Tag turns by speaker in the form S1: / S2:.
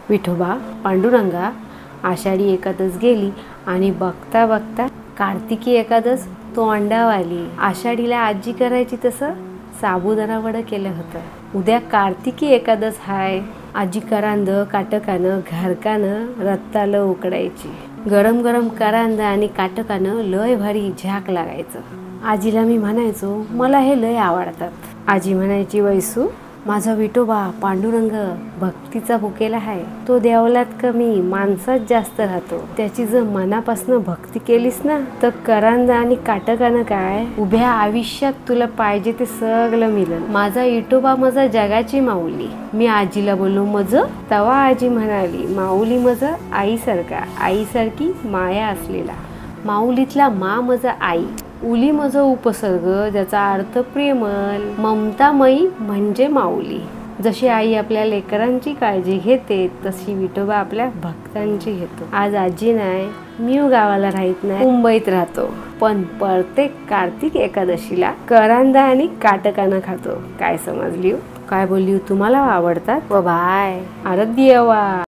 S1: विठोबा पांडुरंगा आषाढी एकादश गेली आणि बघता बघता कार्तिकी एकादश तोंडावर आली। आषाढीला आजी करायची तसं साबुदाणा वडं केलं होतं। उद्या कार्तिकी एकादश हाय। आजी करांद काटकानं घारकानं रत्तालं उकडायची। गरम गरम करांद आणि काटकानं लय भारी झाक लागायचं। आजीला मी म्हणायचो मला हे लय आवडतात। आजी म्हणायची वैसू माझा विठोबा पांडुरंग भक्तीचा भुकेला आहे। तो देवलात कमी माणसात जास्त राहतो। त्याची जर मनापासून भक्ती केलीस ना तर करांद आणि काटकानं काय उभ्या आयुष्यात तुला पाहिजे ते सगळं मिळेल। माझा विठोबा माझा जगाची माऊली। मी आजीला बोललो मज तवा आजी म्हणाली माऊली मज आईसारखा आईसारखी माया असलेला। माऊलीतला मा मज आई उली मज उपसर्ग ज्याचा अर्थ प्रेमल ममतामयी म्हणजे माऊली। जशी आई आपल्या लेकरांची काळजी घेते तशी विठोबा आपल्या भक्तांची घेतो। आज आजी नाही मी गावाला राहत नाही मुंबईत राहतो पण प्रत्येक कार्तिक एकादशीला करांदा आणि काटकानं खातो। काय समजली काय बोलली तुम्हाला आवडतात व बाय आराध्य वा।